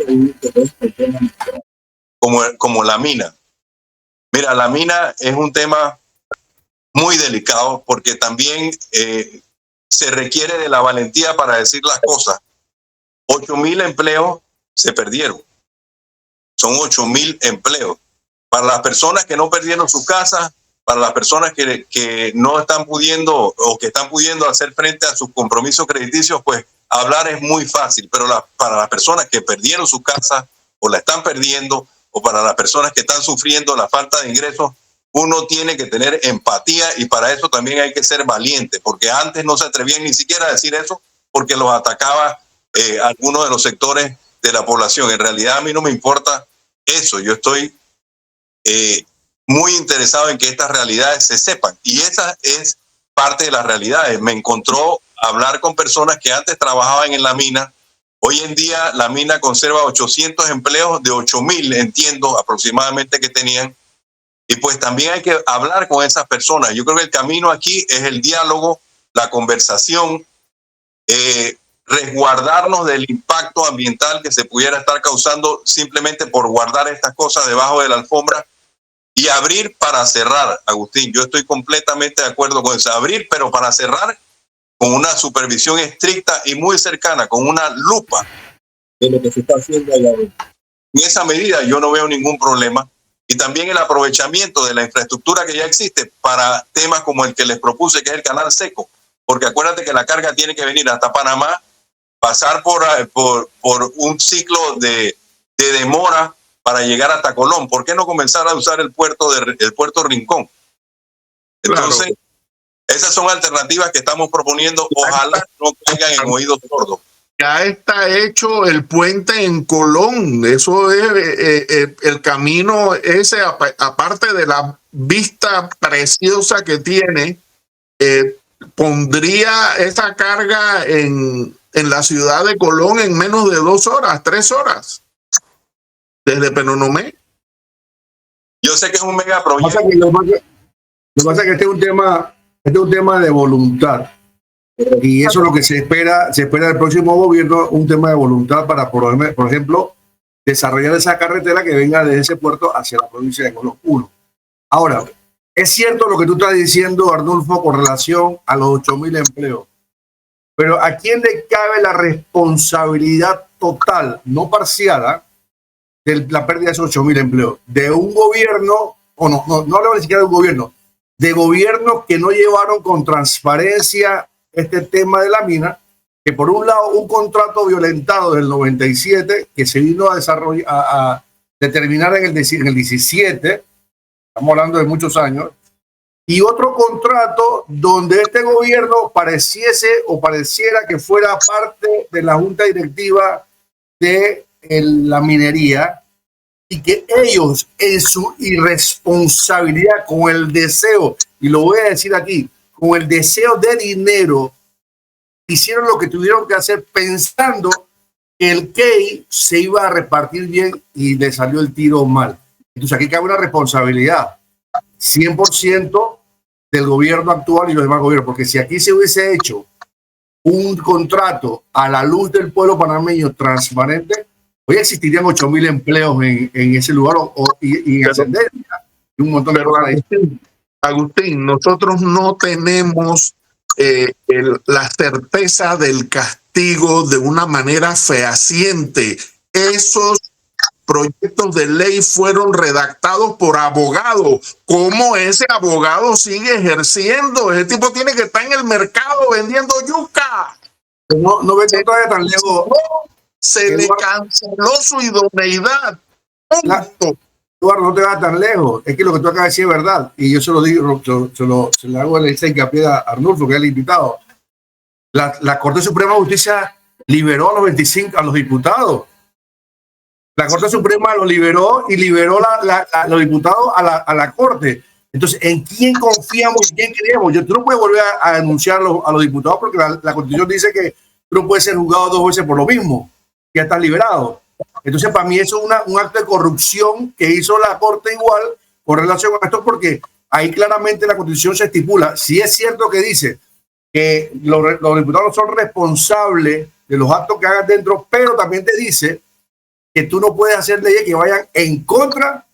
Speaker 6: como la mina. Mira, la mina es un tema muy delicado porque también se requiere de la valentía para decir las cosas. 8,000 empleos se perdieron. Son 8,000 empleos. Para las personas que no perdieron sus casas, para las personas que no están pudiendo o que están pudiendo hacer frente a sus compromisos crediticios, pues hablar es muy fácil. Pero para las personas que perdieron su casa o la están perdiendo, o para las personas que están sufriendo la falta de ingresos, uno tiene que tener empatía, y para eso también hay que ser valiente, porque antes no se atrevían ni siquiera a decir eso porque los atacaba algunos de los sectores de la población. En realidad a mí no me importa eso. Yo estoy muy interesado en que estas realidades se sepan, y esa es parte de las realidades. Me encontró hablar con personas que antes trabajaban en la mina. Hoy en día la mina conserva 800 empleos de 8,000, entiendo aproximadamente, que tenían. Y pues también hay que hablar con esas personas. Yo creo que el camino aquí es el diálogo, la conversación, resguardarnos del impacto ambiental que se pudiera estar causando simplemente por guardar estas cosas debajo de la alfombra, y abrir para cerrar. Agustín, yo estoy completamente de acuerdo con eso. Abrir, pero para cerrar una supervisión estricta y muy cercana, con una lupa de lo que se está haciendo allá adentro. En esa medida yo no veo ningún problema. Y también el aprovechamiento de la infraestructura que ya existe para temas como el que les propuse, que es el canal seco. Porque acuérdate que la carga tiene que venir hasta Panamá, pasar por un ciclo de demora para llegar hasta Colón. ¿Por qué no comenzar a usar el puerto Rincón? Entonces, claro, esas son alternativas que estamos proponiendo. Ojalá no caigan en oídos sordos.
Speaker 3: Ya está hecho el puente en Colón. Eso es el camino ese, aparte de la vista preciosa que tiene, pondría esa carga en la ciudad de Colón en menos de 2 horas, 3 horas, desde Penonomé.
Speaker 6: Yo sé que es un mega proyecto.
Speaker 7: Lo que pasa es que este es un tema de voluntad. Y eso es lo que se espera del próximo gobierno, un tema de voluntad para, por ejemplo, desarrollar esa carretera que venga desde ese puerto hacia la provincia de Colón. 1. Ahora, es cierto lo que tú estás diciendo, Arnulfo, con relación a los 8.000 empleos. Pero ¿a quién le cabe la responsabilidad total, no parcial, de la pérdida de esos 8.000 empleos? De un gobierno, o no hablo ni siquiera de un gobierno, de gobiernos que no llevaron con transparencia este tema de la mina, que por un lado un contrato violentado del 97 que se vino a desarrollar, a determinar en el 17, estamos hablando de muchos años, y otro contrato donde este gobierno pareciera que fuera parte de la junta directiva de la minería, y que ellos en su irresponsabilidad, con el deseo, y lo voy a decir aquí, con el deseo de dinero, hicieron lo que tuvieron que hacer pensando que el CAI se iba a repartir bien y le salió el tiro mal. Entonces aquí cabe una responsabilidad 100% del gobierno actual y los demás gobiernos, porque si aquí se hubiese hecho un contrato a la luz del pueblo panameño transparente, hoy existirían 8.000 empleos en ese lugar y en ascendencia. Un montón de cosas ahí.
Speaker 3: Agustín, nosotros no tenemos la certeza del castigo de una manera fehaciente. Esos proyectos de ley fueron redactados por abogados. ¿Cómo ese abogado sigue ejerciendo? Ese tipo tiene que estar en el mercado vendiendo yuca.
Speaker 7: No ve que todavía tan lejos.
Speaker 3: Se le canceló su idoneidad.
Speaker 7: Eduardo, no te vas tan lejos. Es que lo que tú acabas de decir es verdad. Y yo se lo digo, se le hago el hincapié a Arnulfo, que es el invitado. La Corte Suprema de Justicia liberó a los diputados. La Corte Suprema los liberó y liberó los diputados a la Corte. Entonces, ¿en quién confiamos y quién creemos? Tú no puedes volver a denunciar a los diputados porque la Constitución dice que tú no puedes ser juzgado 2 veces por lo mismo. Ya estás liberado. Entonces, para mí eso es un acto de corrupción que hizo la Corte igual con relación a esto, porque ahí claramente la Constitución se estipula. Si es cierto que dice que los diputados son responsables de los actos que hagan dentro, pero también te dice que tú no puedes hacer leyes que vayan en contra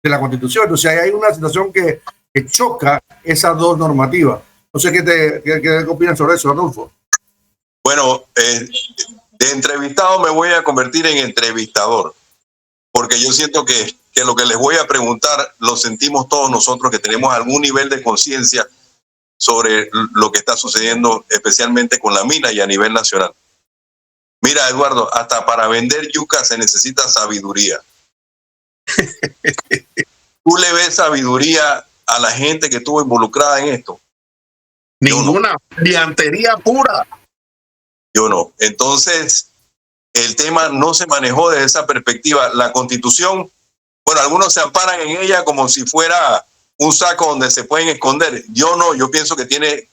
Speaker 7: de la Constitución. Entonces, ahí hay una situación que choca esas dos normativas. No sé qué opinan sobre eso, Adolfo.
Speaker 6: Bueno, de entrevistado me voy a convertir en entrevistador, porque yo siento que lo que les voy a preguntar lo sentimos todos nosotros que tenemos algún nivel de conciencia sobre lo que está sucediendo, especialmente con la mina y a nivel nacional. Mira, Eduardo, hasta para vender yuca se necesita sabiduría. ¿Tú le ves sabiduría a la gente que estuvo involucrada en esto?
Speaker 3: Ninguna. Diantería pura.
Speaker 6: Yo no. Entonces, el tema no se manejó desde esa perspectiva. La Constitución, bueno, algunos se amparan en ella como si fuera un saco donde se pueden esconder. Yo no, yo pienso que tiene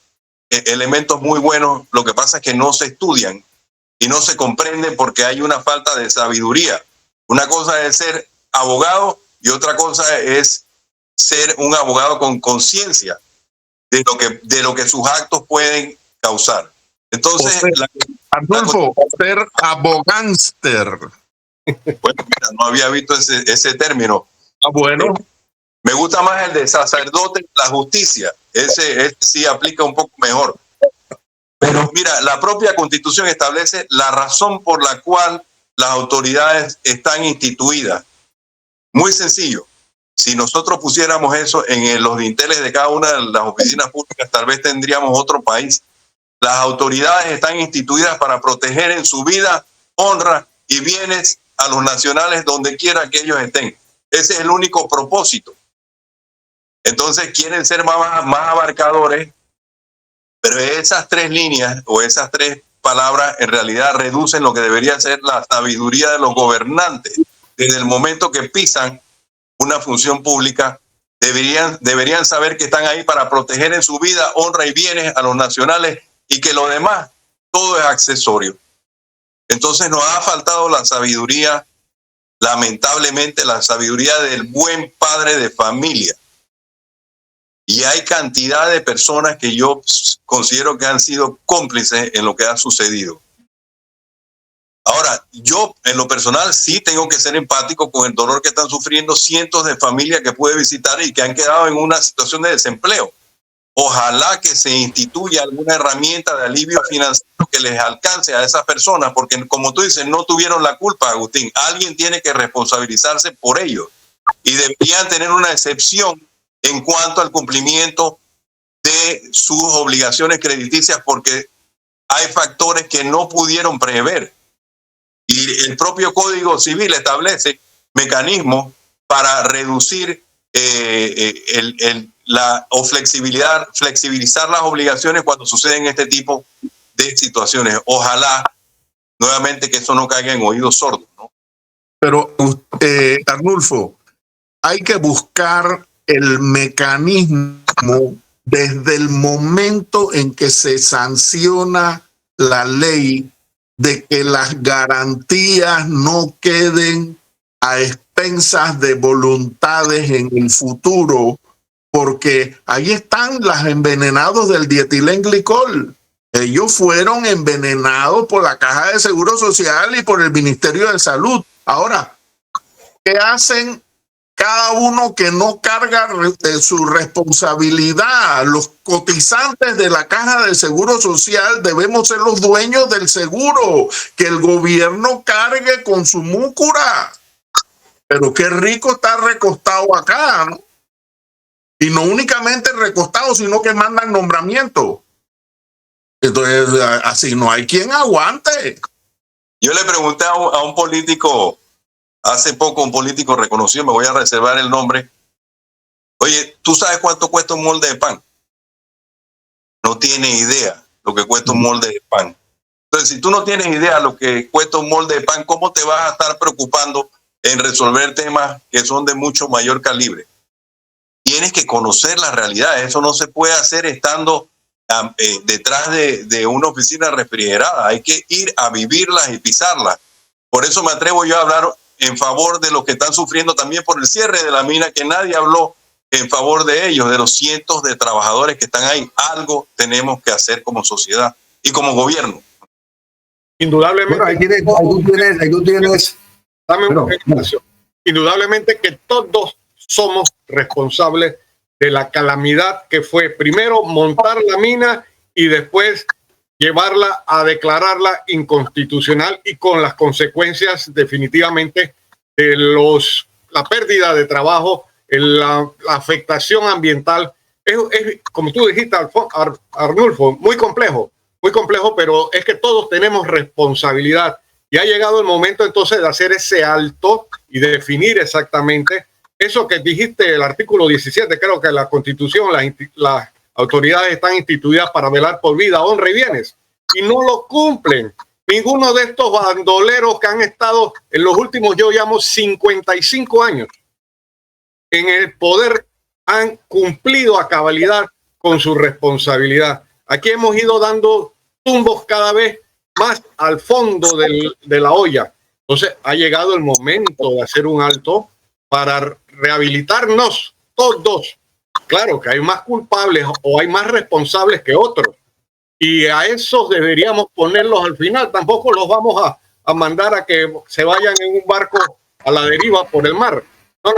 Speaker 6: elementos muy buenos. Lo que pasa es que no se estudian y no se comprenden porque hay una falta de sabiduría. Una cosa es ser abogado y otra cosa es ser un abogado con conciencia de lo que sus actos pueden causar. Entonces,
Speaker 3: Arnulfo, ser abogánster.
Speaker 6: Bueno, mira, no había visto ese término.
Speaker 3: Bueno.
Speaker 6: Me gusta más el de sacerdote de la justicia. Ese sí aplica un poco mejor. Pero mira, la propia Constitución establece la razón por la cual las autoridades están instituidas. Muy sencillo. Si nosotros pusiéramos eso en los dinteles de cada una de las oficinas públicas, tal vez tendríamos otro país. Las autoridades están instituidas para proteger en su vida, honra y bienes a los nacionales donde quiera que ellos estén. Ese es el único propósito. Entonces quieren ser más abarcadores, pero esas tres líneas o esas tres palabras en realidad reducen lo que debería ser la sabiduría de los gobernantes. Desde el momento que pisan una función pública, deberían saber que están ahí para proteger en su vida, honra y bienes a los nacionales y que lo demás, todo es accesorio. Entonces nos ha faltado la sabiduría, lamentablemente la sabiduría del buen padre de familia. Y hay cantidad de personas que yo considero que han sido cómplices en lo que ha sucedido. Ahora, yo en lo personal sí tengo que ser empático con el dolor que están sufriendo cientos de familias que pude visitar y que han quedado en una situación de desempleo. Ojalá que se instituya alguna herramienta de alivio financiero que les alcance a esas personas, porque como tú dices, no tuvieron la culpa, Agustín. Alguien tiene que responsabilizarse por ello y deberían tener una excepción en cuanto al cumplimiento de sus obligaciones crediticias, porque hay factores que no pudieron prever. Y el propio Código Civil establece mecanismos para reducir o flexibilizar las obligaciones cuando suceden este tipo de situaciones. Ojalá, nuevamente, que eso no caiga en oídos sordos, ¿no?
Speaker 3: Pero, Arnulfo, hay que buscar el mecanismo desde el momento en que se sanciona la ley de que las garantías no queden a expensas de voluntades en el futuro, porque ahí están las envenenados del dietilenglicol. Ellos fueron envenenados por la Caja de Seguro Social y por el Ministerio de Salud. Ahora, ¿qué hacen cada uno que no carga su responsabilidad? Los cotizantes de la Caja de Seguro Social debemos ser los dueños del seguro, que el gobierno cargue con su múcura. Pero qué rico está recostado acá, ¿no? Y no únicamente recostado, sino que mandan nombramiento. Entonces, así no hay quien aguante.
Speaker 6: Yo le pregunté a un político, hace poco un político reconocido, me voy a reservar el nombre. Oye, ¿tú sabes cuánto cuesta un molde de pan? No tiene idea lo que cuesta un molde de pan. Entonces, si tú no tienes idea lo que cuesta un molde de pan, ¿cómo te vas a estar preocupando en resolver temas que son de mucho mayor calibre? Tienes que conocer la realidad. Eso no se puede hacer estando detrás de una oficina refrigerada. Hay que ir a vivirlas y pisarlas. Por eso me atrevo yo a hablar en favor de los que están sufriendo también por el cierre de la mina, que nadie habló en favor de ellos, de los cientos de trabajadores que están ahí. Algo tenemos que hacer como sociedad y como gobierno.
Speaker 4: Indudablemente.
Speaker 7: Bueno, ahí tú tienes.
Speaker 4: Dame una explicación. Indudablemente que todos somos responsables de la calamidad que fue primero montar la mina y después llevarla a declararla inconstitucional y con las consecuencias definitivamente de la pérdida de trabajo, la afectación ambiental. Es, como tú dijiste, Arnulfo, muy complejo, pero es que todos tenemos responsabilidad y ha llegado el momento entonces de hacer ese alto y de definir exactamente eso que dijiste, el artículo 17, creo que la Constitución, las autoridades están instituidas para velar por vida, honra y bienes, y no lo cumplen. Ninguno de estos bandoleros que han estado en los últimos, yo llamo 55 años, en el poder han cumplido a cabalidad con su responsabilidad. Aquí hemos ido dando tumbos cada vez más al fondo de la olla. Entonces ha llegado el momento de hacer un alto para rehabilitarnos todos. Claro que hay más culpables o hay más responsables que otros. Y a esos deberíamos ponerlos al final. Tampoco los vamos a mandar a que se vayan en un barco a la deriva por el mar.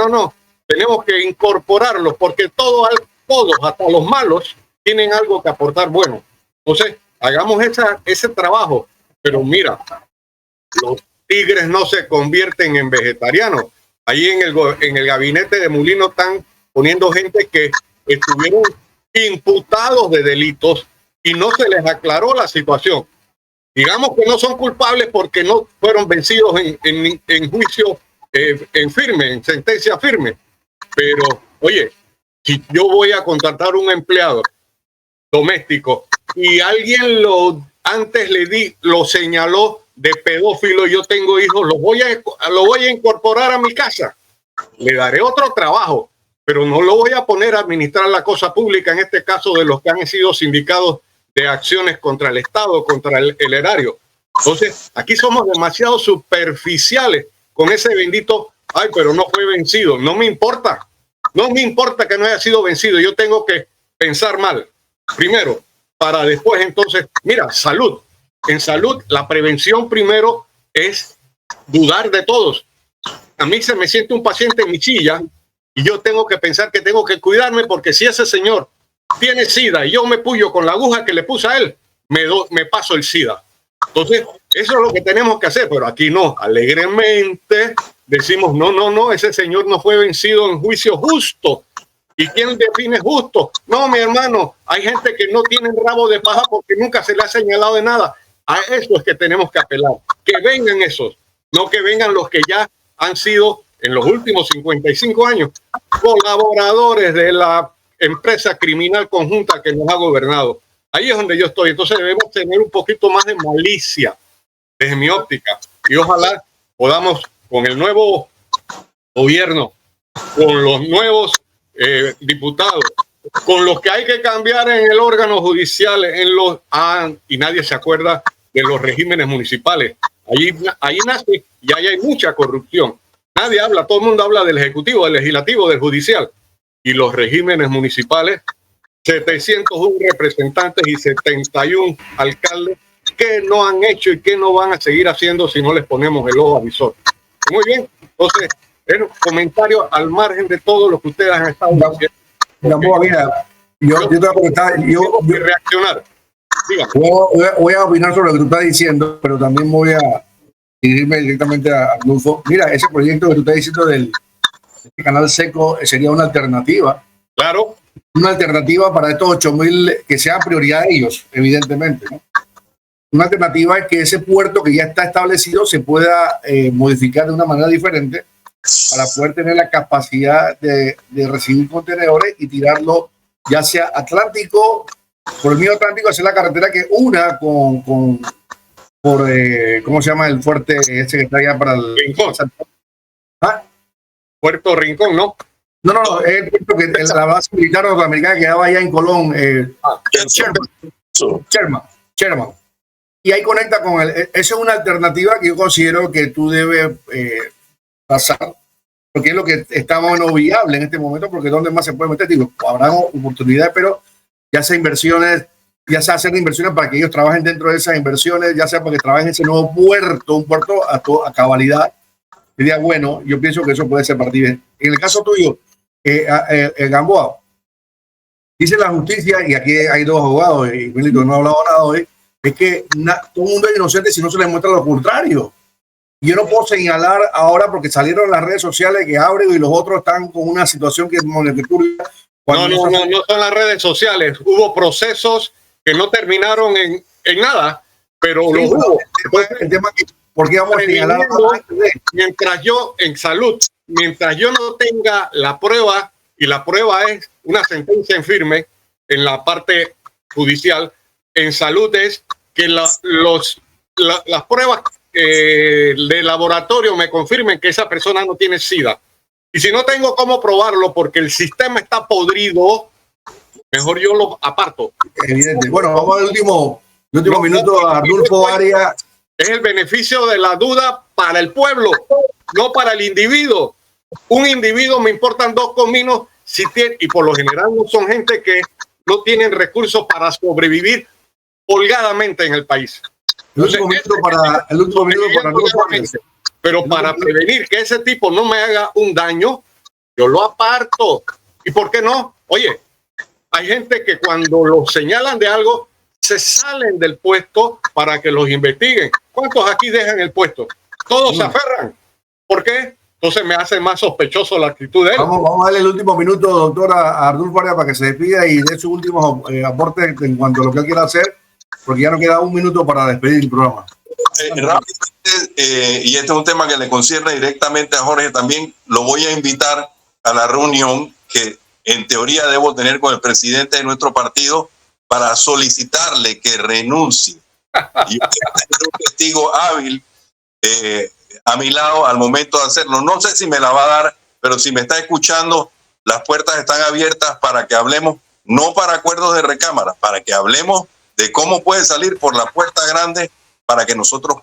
Speaker 4: No. Tenemos que incorporarlos porque todos, hasta los malos, tienen algo que aportar bueno. Entonces, hagamos ese trabajo. Pero mira, los tigres no se convierten en vegetarianos. Ahí en el gabinete de Mulino están poniendo gente que estuvieron imputados de delitos y no se les aclaró la situación. Digamos que no son culpables porque no fueron vencidos en juicio en sentencia firme. Pero, oye, si yo voy a contratar un empleado doméstico y alguien antes lo señaló de pedófilo, yo tengo hijos, lo voy a incorporar a mi casa, le daré otro trabajo, pero no lo voy a poner a administrar la cosa pública, en este caso de los que han sido sindicados de acciones contra el Estado, contra el erario. Entonces, aquí somos demasiado superficiales con ese bendito, ay, pero no fue vencido. No me importa que no haya sido vencido. Yo tengo que pensar mal primero para después, entonces, mira, salud. En salud, la prevención primero es dudar de todos. A mí se me siente un paciente en mi silla y yo tengo que pensar que tengo que cuidarme, porque si ese señor tiene SIDA y yo me puyo con la aguja que le puse a él, me paso el SIDA. Entonces, eso es lo que tenemos que hacer, pero aquí no, alegremente decimos, no, ese señor no fue vencido en juicio justo. ¿Y quién define justo? No, mi hermano, hay gente que no tiene rabo de paja porque nunca se le ha señalado de nada. A eso es que tenemos que apelar, que vengan esos, no que vengan los que ya han sido en los últimos 55 años colaboradores de la empresa criminal conjunta que nos ha gobernado. Ahí es donde yo estoy. Entonces debemos tener un poquito más de malicia desde mi óptica, y ojalá podamos, con el nuevo gobierno, con los nuevos diputados, con los que hay que cambiar en el órgano judicial, y nadie se acuerda de los regímenes municipales. Allí nace y ahí hay mucha corrupción. Nadie habla, todo el mundo habla del ejecutivo, del legislativo, del judicial. Y los regímenes municipales, 701 representantes y 71 alcaldes que no han hecho y que no van a seguir haciendo si no les ponemos el ojo avisor. Muy bien, entonces, es un comentario al margen de todo lo que ustedes han estado diciendo.
Speaker 7: Mira, yo te voy a preguntar, yo
Speaker 4: reaccionar.
Speaker 7: Voy a opinar sobre lo que tú estás diciendo, pero también voy a dirigirme directamente a Arnulfo. Mira, ese proyecto que tú estás diciendo del canal seco sería una alternativa.
Speaker 4: Claro.
Speaker 7: Una alternativa para estos 8,000, que sea prioridad de ellos, evidentemente, ¿no? Una alternativa es que ese puerto que ya está establecido se pueda modificar de una manera diferente para poder tener la capacidad de recibir contenedores y tirarlo ya sea Atlántico, por el medio Atlántico, hacer la carretera que una por ¿cómo se llama el fuerte ese que está allá para el
Speaker 4: Rincón?
Speaker 7: ¿Ah?
Speaker 4: Puerto Rincón, ¿no?
Speaker 7: No, es el puerto que la base militar norteamericana que quedaba allá en Colón, Sherman. Y ahí conecta con esa es una alternativa que yo considero que tú debes pasar, porque es lo que está más o menos viable en este momento, porque ¿dónde más se puede meter? Digo, habrá oportunidades, pero ya sea inversiones, ya sea hacer inversiones para que ellos trabajen dentro de esas inversiones, ya sea para que trabajen en ese nuevo puerto, un puerto a cabalidad. Diría, bueno, yo pienso que eso puede ser partido. En el caso tuyo, Gamboa, dice la justicia, y aquí hay dos abogados, y Milito no ha hablado nada hoy, es que todo el mundo es inocente si no se les muestra lo contrario. Yo no puedo señalar ahora porque salieron las redes sociales que Ábrego y los otros están con una situación que es monetaria.
Speaker 4: No son las redes sociales. Hubo procesos que no terminaron en nada, pero sí, lo hubo.
Speaker 7: El tema que, ¿por qué vamos a señalar?
Speaker 4: Mientras yo, en salud, mientras yo no tenga la prueba, y la prueba es una sentencia en firme en la parte judicial, en salud es que las pruebas de laboratorio me confirmen que esa persona no tiene SIDA. Y si no tengo cómo probarlo porque el sistema está podrido, mejor yo lo aparto.
Speaker 7: Evidente. Bueno, vamos al último minuto a Arnulfo Arias.
Speaker 4: Es el beneficio de la duda para el pueblo, no para el individuo. Un individuo me importan dos cominos si tiene, y por lo general no son gente que no tienen recursos para sobrevivir holgadamente en el país.
Speaker 7: El último minuto para Arnulfo Arias.
Speaker 4: Pero para prevenir que ese tipo no me haga un daño, yo lo aparto. ¿Y por qué no? Oye, hay gente que cuando lo señalan de algo, se salen del puesto para que los investiguen. ¿Cuántos aquí dejan el puesto? Todos se aferran. ¿Por qué? Entonces me hace más sospechoso la actitud de él.
Speaker 7: Vamos a darle el último minuto, doctora, a Arnulfo Arias para que se despida y dé su último aporte en cuanto a lo que él quiera hacer, porque ya nos queda un minuto para despedir el programa.
Speaker 6: Rápidamente, y este es un tema que le concierne directamente a Jorge también, lo voy a invitar a la reunión que en teoría debo tener con el presidente de nuestro partido para solicitarle que renuncie. Y yo quiero tener un testigo hábil a mi lado al momento de hacerlo. No sé si me la va a dar, pero si me está escuchando, las puertas están abiertas para que hablemos, no para acuerdos de recámara, para que hablemos de cómo puede salir por la puerta grande para que nosotros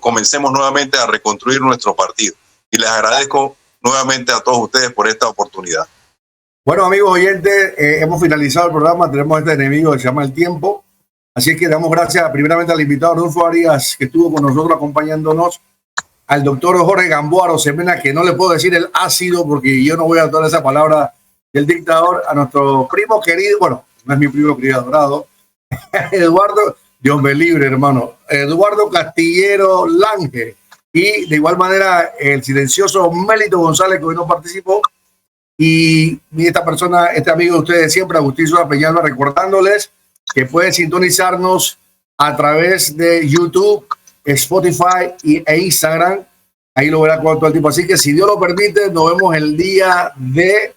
Speaker 6: comencemos nuevamente a reconstruir nuestro partido. Y les agradezco nuevamente a todos ustedes por esta oportunidad.
Speaker 7: Bueno, amigos oyentes, hemos finalizado el programa. Tenemos este enemigo que se llama el tiempo. Así que damos gracias primeramente al invitado Arnulfo Arias, que estuvo con nosotros acompañándonos, al doctor Jorge Gamboa Arosemena, que no le puedo decir el ácido porque yo no voy a toda esa palabra del dictador, a nuestro primo querido, bueno, no es mi primo querido adorado, Eduardo, Dios me libre, hermano, Eduardo Castillero Lange, y de igual manera el silencioso Mélito González, que hoy no participó, y esta persona, este amigo de ustedes siempre, Agustín Sosa Peñalba, recordándoles que pueden sintonizarnos a través de YouTube, Spotify e Instagram. Ahí lo verá todo el tiempo. Así que si Dios lo permite, nos vemos el día de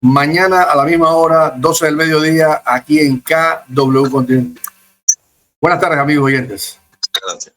Speaker 7: mañana a la misma hora, 12 del mediodía, aquí en KW Continente. Buenas tardes, amigos oyentes.
Speaker 6: Gracias.